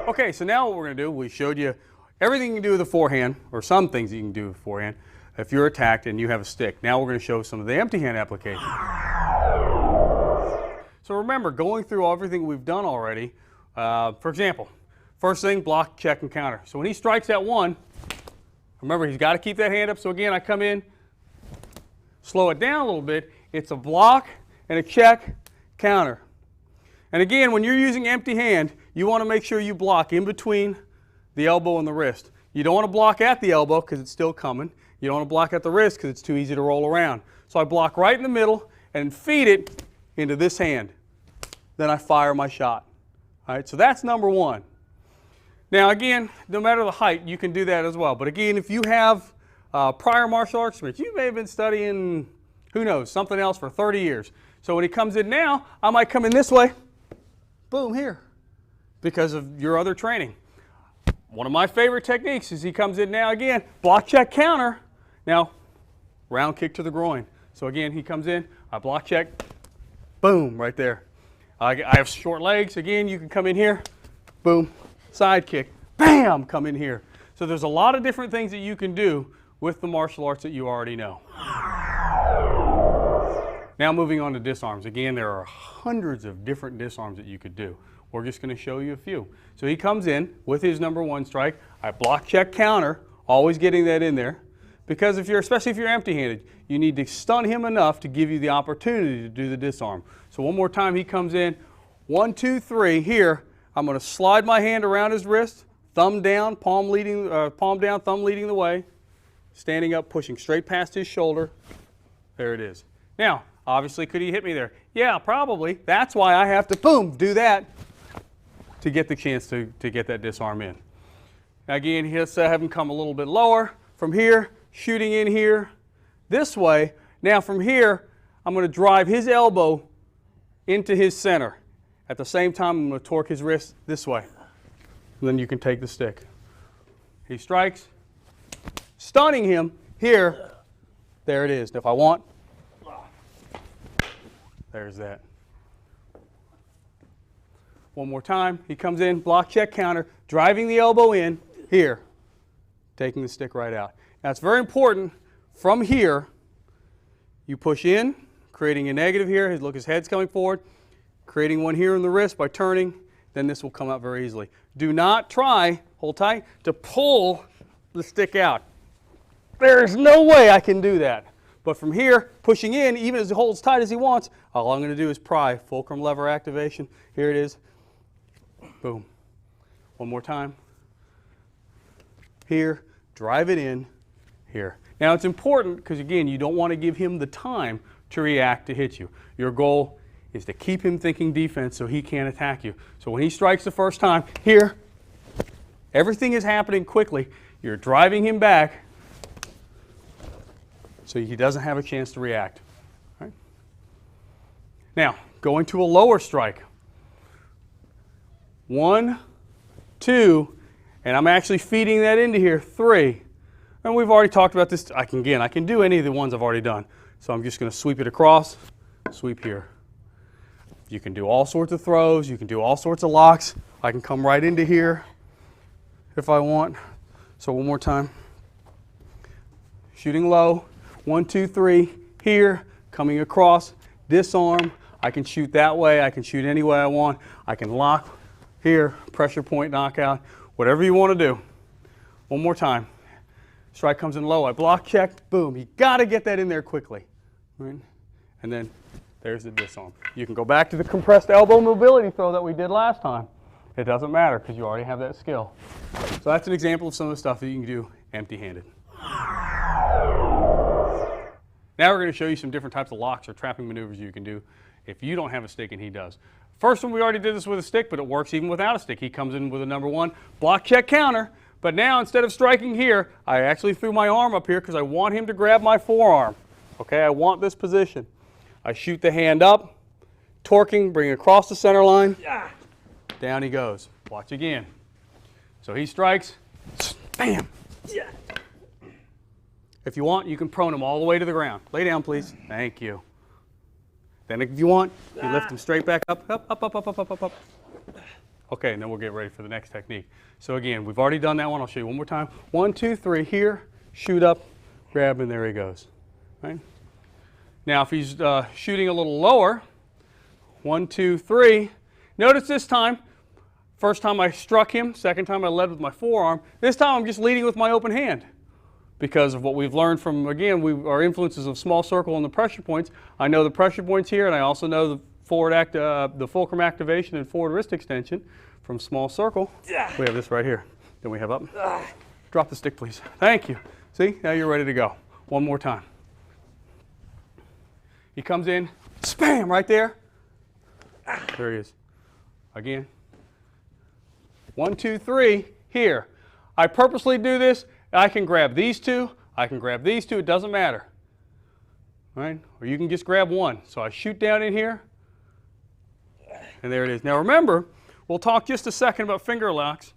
Okay, so now what we're going to do, we showed you everything you can do with a forehand, or some things you can do with a forehand, if you're attacked and you have a stick. Now we're going to show some of the empty hand applications. So remember, going through everything we've done already, for example, first thing, block, check, and counter. So when he strikes at one, remember he's got to keep that hand up. So again, I come in, slow it down a little bit. It's a block and a check, counter. And again, when you're using empty hand, you want to make sure you block in between the elbow and the wrist. You don't want to block at the elbow because it's still coming. You don't want to block at the wrist because it's too easy to roll around. So I block right in the middle and feed it into this hand. Then I fire my shot. All right, so that's number one. Now again, no matter the height, you can do that as well. But again, if you have prior martial arts experience, you may have been studying, who knows, something else for 30 years. So when he comes in now, I might come in this way, boom, here, because of your other training. One of my favorite techniques is he comes in now again, block, check, counter. Now, round kick to the groin. So again, he comes in, I block, check, boom, right there. I have short legs. Again, you can come in here, boom, side kick, bam, come in here. So there's a lot of different things that you can do with the martial arts that you already know. Now moving on to disarms. Again, there are hundreds of different disarms that you could do. We're just going to show you a few. So he comes in with his number one strike. I block, check, counter, always getting that in there. Because especially if you're empty-handed, you need to stun him enough to give you the opportunity to do the disarm. So one more time, he comes in, 1, 2, 3. Here, I'm going to slide my hand around his wrist, thumb down, palm down, thumb leading the way, standing up, pushing straight past his shoulder. There it is. Now, obviously, could he hit me there? Yeah, probably. That's why I have to, boom, do that to get the chance to get that disarm in. Again, let's have him come a little bit lower. From here, shooting in here this way. Now from here, I'm going to drive his elbow into his center. At the same time, I'm going to torque his wrist this way. And then you can take the stick. He strikes, stunning him here. There it is. If I want, there's that. One more time. He comes in, block, check, counter, driving the elbow in here, taking the stick right out. Now it's very important, from here, you push in, creating a negative here. Look, his head's coming forward, creating one here in the wrist by turning, then this will come out very easily. Do not try, hold tight, to pull the stick out. There's no way I can do that. But from here, pushing in, even as he holds tight as he wants, all I'm going to do is pry, fulcrum lever activation. Here it is. Boom. One more time. Here, drive it in, here. Now it's important because again, you don't want to give him the time to react to hit you. Your goal is to keep him thinking defense so he can't attack you. So when he strikes the first time, here, everything is happening quickly. You're driving him back so he doesn't have a chance to react. All right? Now, going to a lower strike. 1, 2, and I'm actually feeding that into here, 3. And we've already talked about this. I can do any of the ones I've already done. So I'm just going to sweep it across, sweep here. You can do all sorts of throws. You can do all sorts of locks. I can come right into here if I want. So one more time. Shooting low, 1, 2, 3, here, coming across, disarm. I can shoot that way. I can shoot any way I want. I can lock here, pressure point, knockout, whatever you want to do. One more time. Strike comes in low. I block, check, boom. You got to get that in there quickly. Right? And then there's the disarm. You can go back to the compressed elbow mobility throw that we did last time. It doesn't matter because you already have that skill. So that's an example of some of the stuff that you can do empty-handed. Now we're going to show you some different types of locks or trapping maneuvers you can do if you don't have a stick and he does. First one, we already did this with a stick, but it works even without a stick. He comes in with a number 1, block, check, counter. But now instead of striking here, I actually threw my arm up here because I want him to grab my forearm. Okay, I want this position. I shoot the hand up, torquing, bring it across the center line. Down he goes. Watch again. So he strikes, bam. If you want, you can prone him all the way to the ground. Lay down, please. Thank you. Then if you want, you lift him straight back up, up, up, up, up, up, up, up, up. Okay, and then we'll get ready for the next technique. So again, we've already done that one. I'll show you one more time. 1, 2, 3, here, shoot up, grab, and there he goes. Right? Now if he's shooting a little lower, 1, 2, 3, notice this time, first time I struck him, second time I led with my forearm. This time I'm just leading with my open hand because of what we've learned from, again, our influences of small circle and the pressure points. I know the pressure points here, and I also know the the fulcrum activation and forward wrist extension from small circle. We have this right here. Then we have up. Drop the stick, please. Thank you. See, now you're ready to go. One more time. He comes in, spam, right there. There he is. Again. 1, 2, 3, here. I purposely do this. I can grab these two. I can grab these two. It doesn't matter. Right? Or you can just grab one. So I shoot down in here, and there it is. Now remember, we'll talk just a second about finger locks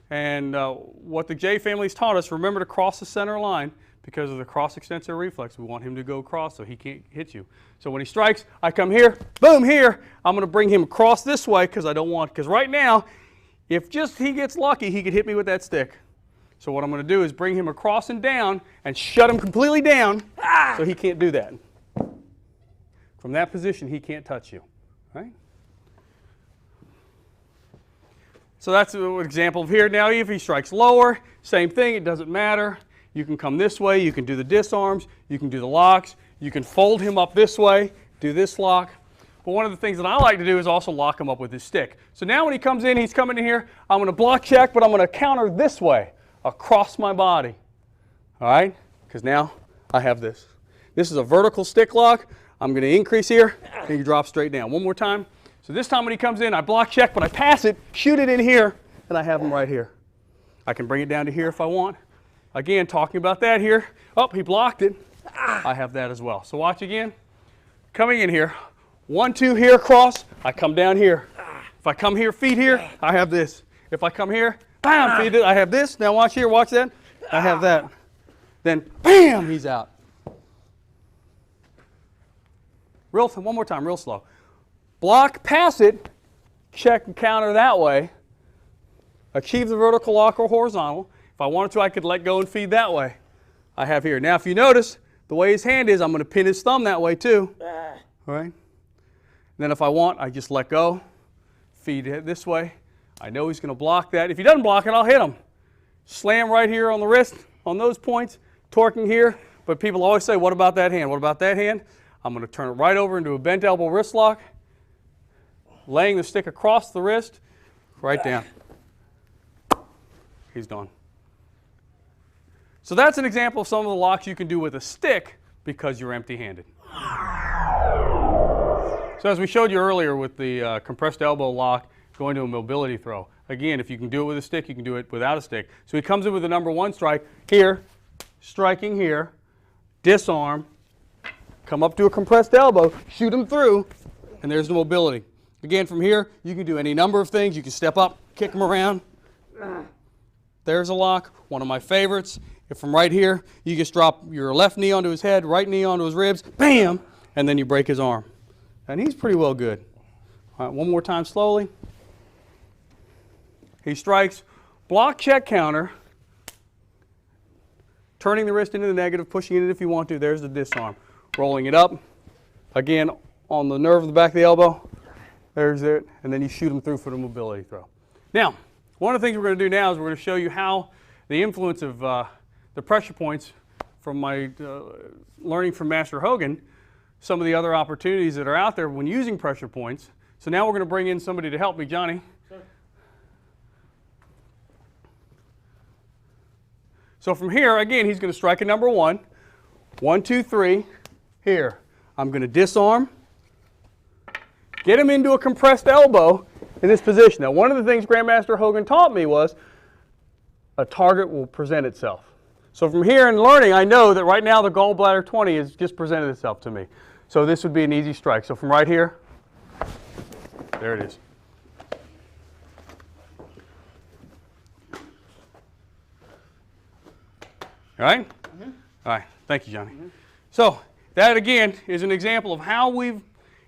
and what the J family's taught us. Remember to cross the center line because of the cross-extensor reflex. We want him to go across so he can't hit you. So when he strikes, I come here, boom, here. I'm going to bring him across this way because I don't want, because right now, if just he gets lucky, he could hit me with that stick. So what I'm going to do is bring him across and down and shut him completely down so he can't do that. From that position, he can't touch you. Right? So that's an example of here. Now if he strikes lower, same thing, it doesn't matter. You can come this way, you can do the disarms, you can do the locks, you can fold him up this way, do this lock. But one of the things that I like to do is also lock him up with his stick. So now when he comes in, he's coming in here, I'm going to block check, but I'm going to counter this way, across my body. All right? Because now I have this. This is a vertical stick lock. I'm going to increase here, and he drops straight down. One more time. So this time when he comes in, I block check, but I pass it, shoot it in here, and I have him right here. I can bring it down to here if I want. Again, talking about that here. Oh, he blocked it. I have that as well. So watch again. Coming in here. 1, 2 here across. I come down here. If I come here, feet here, I have this. If I come here, bam, feet it, I have this. Now watch here, watch that. I have that. Then, bam, he's out. One more time, real slow. Block, pass it, check and counter that way. Achieve the vertical lock or horizontal. If I wanted to, I could let go and feed that way. I have here. Now, if you notice, the way his hand is, I'm going to pin his thumb that way too. All right? And then if I want, I just let go, feed it this way. I know he's going to block that. If he doesn't block it, I'll hit him. Slam right here on the wrist, on those points, torquing here. But people always say, what about that hand? What about that hand? I'm going to turn it right over into a bent elbow wrist lock, laying the stick across the wrist, right down. He's done. So that's an example of some of the locks you can do with a stick because you're empty-handed. So as we showed you earlier with the compressed elbow lock going to a mobility throw, again, if you can do it with a stick, you can do it without a stick. So he comes in with the #1 strike here, striking here, disarm, come up to a compressed elbow, shoot him through, and there's the mobility. Again, from here, you can do any number of things. You can step up, kick him around. There's a lock, one of my favorites. If from right here, you just drop your left knee onto his head, right knee onto his ribs, bam, and then you break his arm. And he's pretty well good. All right, one more time slowly. He strikes, block, check, counter, turning the wrist into the negative, pushing it in if you want to. There's the disarm. Rolling it up, again, on the nerve of the back of the elbow. There's it, and then you shoot him through for the mobility throw. Now, one of the things we're going to do now is we're going to show you how the influence of the pressure points from my learning from Master Hogan, some of the other opportunities that are out there when using pressure points. So now we're going to bring in somebody to help me. Johnny. Sure. So from here, again, he's going to strike a #1. 1, 2, 3. Here. I'm going to disarm. Get him into a compressed elbow in this position. Now, one of the things Grandmaster Hogan taught me was a target will present itself. So from here in learning, I know that right now the gallbladder 20 has just presented itself to me. So this would be an easy strike. So from right here, there it is. All right? Mm-hmm. All right. Thank you, Johnny. Mm-hmm. So that, again, is an example of how we've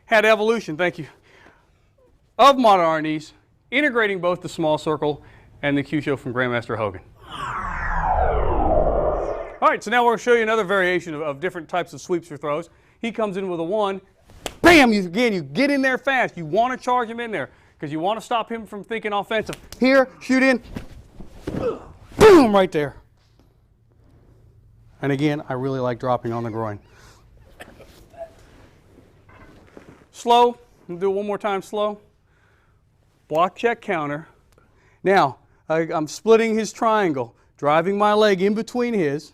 had evolution, thank you, of modern R&Es integrating both the small circle and the Chiu from Grandmaster Hogan. All right, so now we're going to show you another variation of different types of sweeps or throws. He comes in with a 1. Bam! You get in there fast. You want to charge him in there because you want to stop him from thinking offensive. Here, shoot in. Boom! Right there. And again, I really like dropping on the groin. Slow. We'll do it one more time slow. Block, check, counter. Now, I'm splitting his triangle, driving my leg in between his,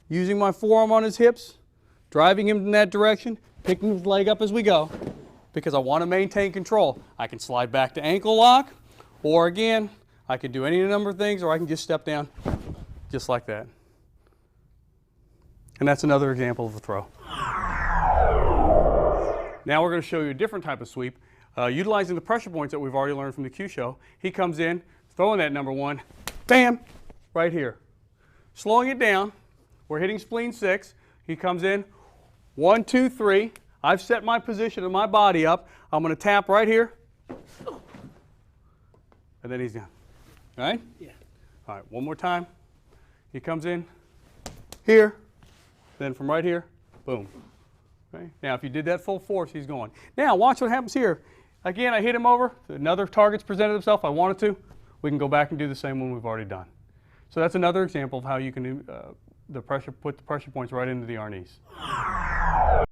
using my forearm on his hips, driving him in that direction, picking his leg up as we go, because I want to maintain control. I can slide back to ankle lock, or again, I can do any number of things, or I can just step down just like that. And that's another example of a throw. Now we're going to show you a different type of sweep, utilizing the pressure points that we've already learned from the Chiu show. He comes in, throwing that number 1, bam, right here. Slowing it down, we're hitting spleen 6. He comes in, 1, 2, 3. I've set my position and my body up. I'm going to tap right here, and then he's down. All right? Yeah. All right, one more time. He comes in here, then from right here, boom. Okay? Now, if you did that full force, he's going. Now, watch what happens here. Again, I hit him over. Another target's presented himself. I wanted to. We can go back and do the same one we've already done. So that's another example of how you can put the pressure points right into the arnis.